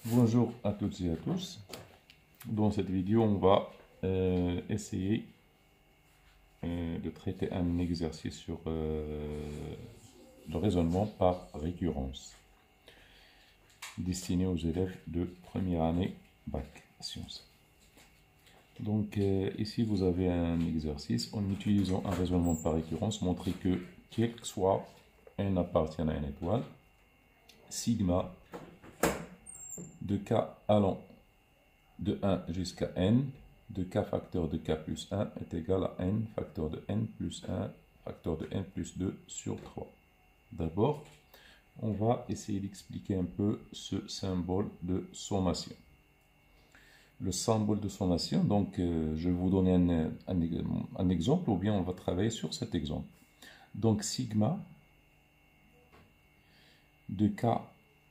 Bonjour à toutes et à tous. Dans cette vidéo, on va essayer de traiter un exercice sur le raisonnement par récurrence, destiné aux élèves de première année bac sciences. Donc ici, vous avez un exercice en utilisant un raisonnement par récurrence, montrer que quel que soit n appartient à une étoile, sigma de k allant de 1 jusqu'à n de k facteur de k plus 1 est égal à n facteur de n plus 1 facteur de n plus 2 sur 3. D'abord, on va essayer d'expliquer un peu ce symbole de sommation. Le symbole de sommation, donc je vais vous donner un exemple ou bien on va travailler sur cet exemple. Donc sigma de k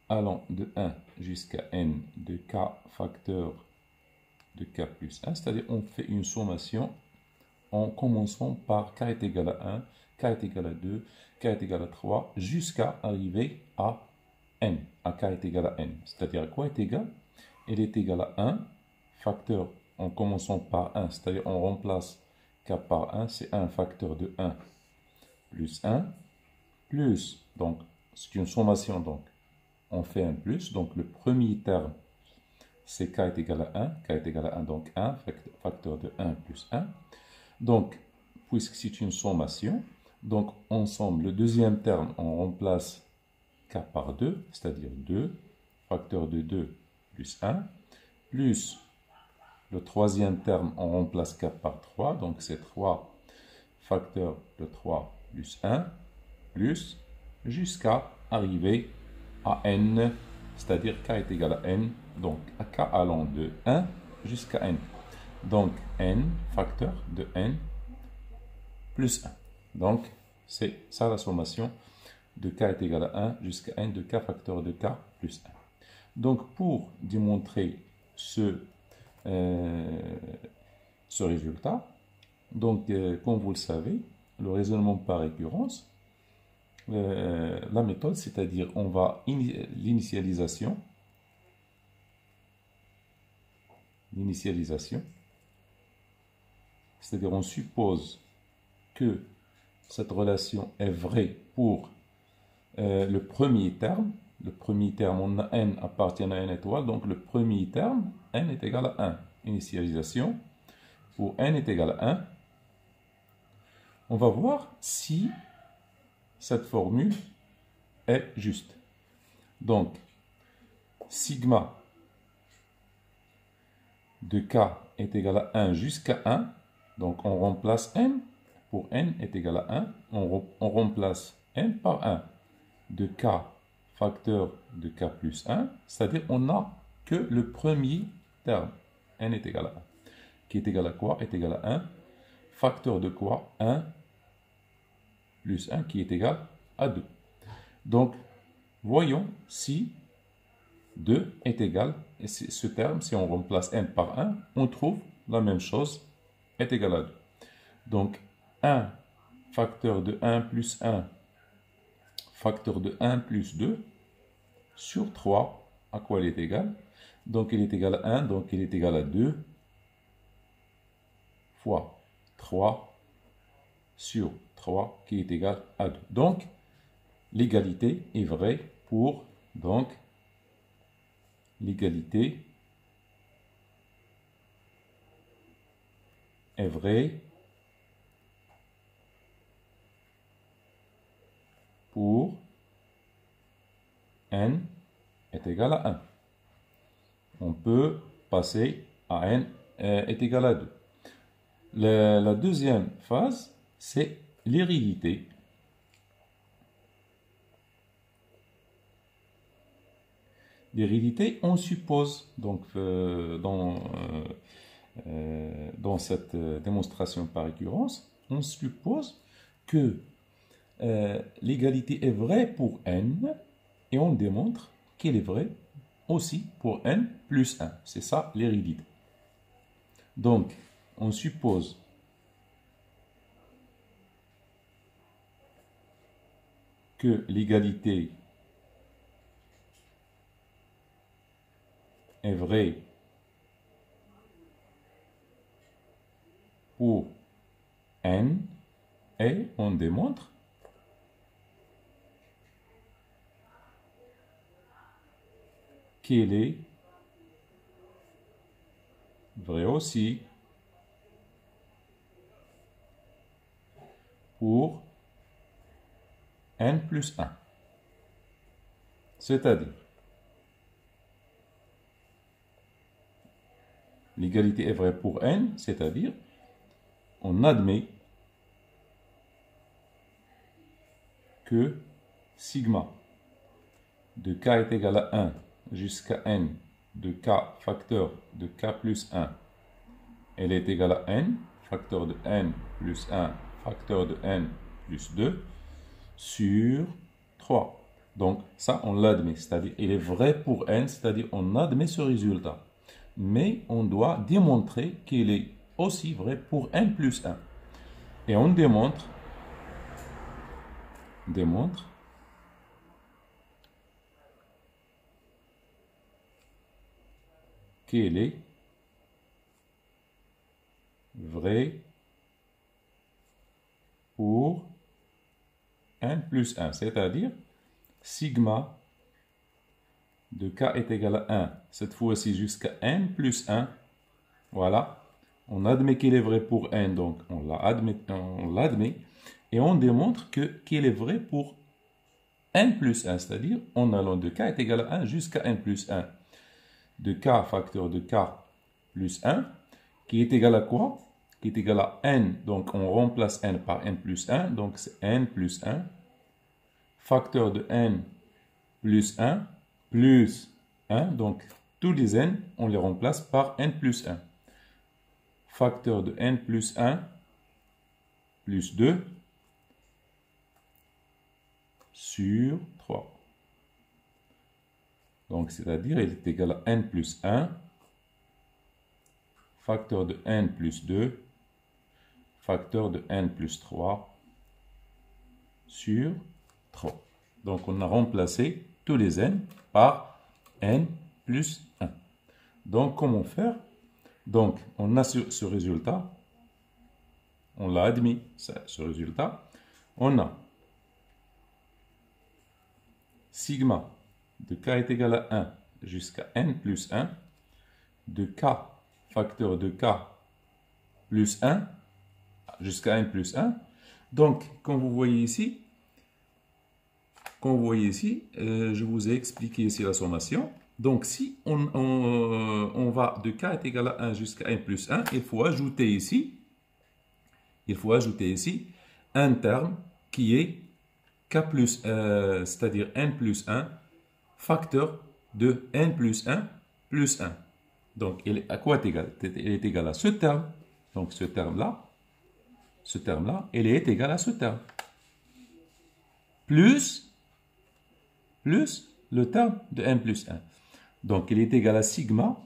allant de 1 jusqu'à n de k facteur de k plus 1, c'est-à-dire on fait une sommation en commençant par k est égal à 1, k est égal à 2, k est égal à 3, jusqu'à arriver à n, à k est égal à n. C'est-à-dire à quoi est égal? Elle est égale à 1, facteur en commençant par 1, c'est-à-dire on remplace k par 1, c'est 1 facteur de 1 plus 1, plus, donc c'est une sommation, donc on fait un plus, donc le premier terme c'est k est égal à 1, k est égal à 1, donc 1, facteur de 1 plus 1. Donc, puisque c'est une sommation, donc ensemble, le deuxième terme, on remplace k par 2, c'est-à-dire 2, facteur de 2 plus 1, plus le troisième terme, on remplace k par 3, donc c'est 3, facteur de 3 plus 1, plus, jusqu'à arriver à n, c'est-à-dire k est égal à n, donc à k allant de 1 jusqu'à n. Donc n, facteur de n plus 1. Donc c'est ça la sommation de k est égal à 1 jusqu'à n de k facteur de k plus 1. Donc pour démontrer ce résultat, donc comme vous le savez, le raisonnement par récurrence, la méthode, c'est-à-dire on va l'initialisation, c'est-à-dire on suppose que cette relation est vraie pour le premier terme. Le premier terme, on a n appartient à une étoile, donc le premier terme, n est égal à 1. Initialisation, pour n est égal à 1, on va voir si cette formule est juste. Donc, sigma de k est égal à 1 jusqu'à 1, donc on remplace n, pour n est égal à 1, on remplace n par 1 de k facteur de k plus 1, c'est-à-dire on n'a que le premier terme, n est égal à 1, qui est égal à quoi? Est égal à 1, facteur de quoi? 1 plus 1 qui est égal à 2. Donc, voyons si 2 est égal, et ce terme, si on remplace n par 1, on trouve la même chose, est égal à 2. Donc, 1 facteur de 1 plus 1, facteur de 1 plus 2, sur 3, à quoi il est égal? Donc, il est égal à 1, donc il est égal à 2, fois 3, sur 3, qui est égal à 2. Donc, l'égalité est vraie pour, donc, l'égalité est vraie pour n est égal à 1. On peut passer à n est égal à 2. La deuxième phase, c'est l'hérédité. L'hérédité, on suppose, donc dans cette démonstration par récurrence, on suppose que l'égalité est vraie pour n et on démontre qu'elle est vraie aussi pour n plus 1. C'est ça l'hérédité. Donc, on suppose que l'égalité est vrai pour n et on démontre qu'il est vrai aussi pour n plus 1. C'est-à-dire, l'égalité est vraie pour n, c'est-à-dire, on admet que sigma de k est égal à 1 jusqu'à n de k facteur de k plus 1, elle est égale à n, facteur de n plus 1, facteur de n plus 2, sur 3. Donc ça, on l'admet, c'est-à-dire il est vrai pour n, c'est-à-dire on admet ce résultat. Mais on doit démontrer qu'il est aussi vrai pour n plus 1. Et on démontre qu'il est vrai pour n plus 1, c'est-à-dire sigma de k est égal à 1, cette fois-ci jusqu'à n plus 1, voilà, on admet qu'il est vrai pour n, donc on l'admet, et on démontre qu'il est vrai pour n plus 1, c'est-à-dire en allant de k est égal à 1 jusqu'à n plus 1, de k facteur de k plus 1, qui est égal à quoi? Qui est égal à n, donc on remplace n par n plus 1, donc c'est n plus 1, facteur de n plus 1, plus 1, donc tous les n, on les remplace par n plus 1. Facteur de n plus 1, plus 2, sur 3. Donc, c'est-à-dire, il est égal à n plus 1, facteur de n plus 2, facteur de n plus 3, sur 3. Donc, on a remplacé tous les n par n plus 1. Donc, comment faire? Donc, on a ce résultat. On l'a admis, ce résultat. On a sigma de k est égal à 1 jusqu'à n plus 1, de k facteur de k plus 1 jusqu'à n plus 1. Donc, comme vous voyez ici, je vous ai expliqué ici la sommation. Donc, si on va de k est égal à 1 jusqu'à n plus 1, il faut ajouter ici un terme qui est k plus, c'est-à-dire n plus 1, facteur de n plus 1 plus 1. Donc, il est à quoi égal? Il est égal à ce terme. Donc, ce terme-là, il est égal à ce terme. Plus le terme de n plus 1. Donc, il est égal à sigma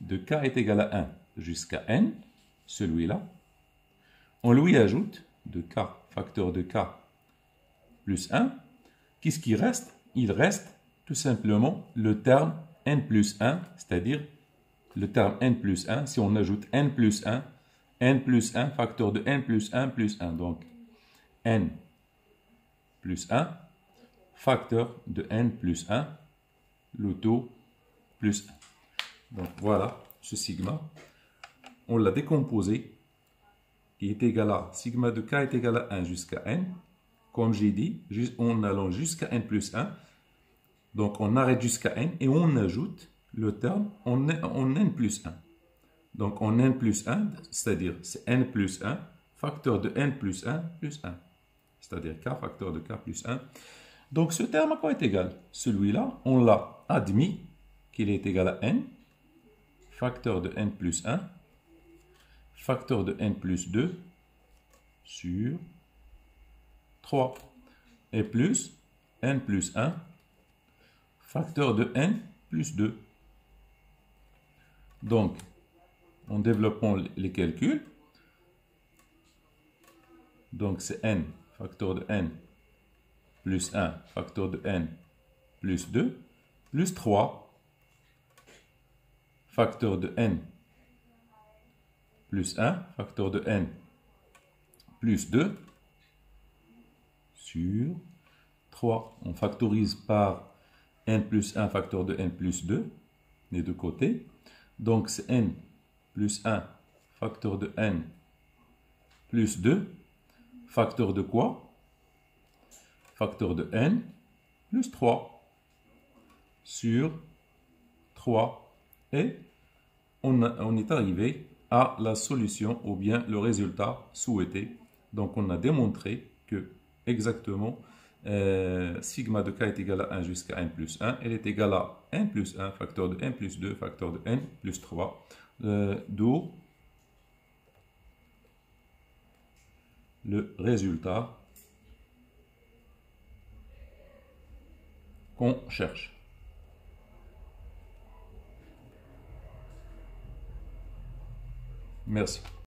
de k est égal à 1 jusqu'à n, celui-là. On lui ajoute de k, facteur de k plus 1. Qu'est-ce qui reste? Il reste tout simplement le terme n plus 1, c'est-à-dire le terme n plus 1. Si on ajoute n plus 1, facteur de n plus 1 plus 1. Donc, n plus 1, facteur de n plus 1, le tout plus 1. Donc, voilà ce sigma. On l'a décomposé, qui est égal à sigma de k est égal à 1 jusqu'à n. Comme j'ai dit, en allant jusqu'à n plus 1. Donc, on arrête jusqu'à n et on ajoute le terme en n plus 1. Donc, en n plus 1, c'est-à-dire c'est n plus 1, facteur de n plus 1 plus 1. C'est-à-dire k facteur de k plus 1. Donc, ce terme à quoi est égal? Celui-là, on l'a admis qu'il est égal à n, facteur de n plus 1, facteur de n plus 2, sur 3. Et plus n plus 1, facteur de n plus 2. Donc, en développant les calculs, donc c'est n, facteur de n, plus 1, facteur de n, plus 2, plus 3, facteur de n plus 1, facteur de n plus 2, sur 3. On factorise par n plus 1, facteur de n plus 2, les deux côtés. Donc c'est n plus 1, facteur de n plus 2, facteur de quoi? Facteur de n plus 3 sur 3. Et on est arrivé à la solution ou bien le résultat souhaité. Donc on a démontré que exactement sigma de k est égal à 1 jusqu'à n plus 1. Elle est égale à n plus 1, facteur de n plus 2, facteur de n plus 3. D'où le résultat qu'on cherche. Merci.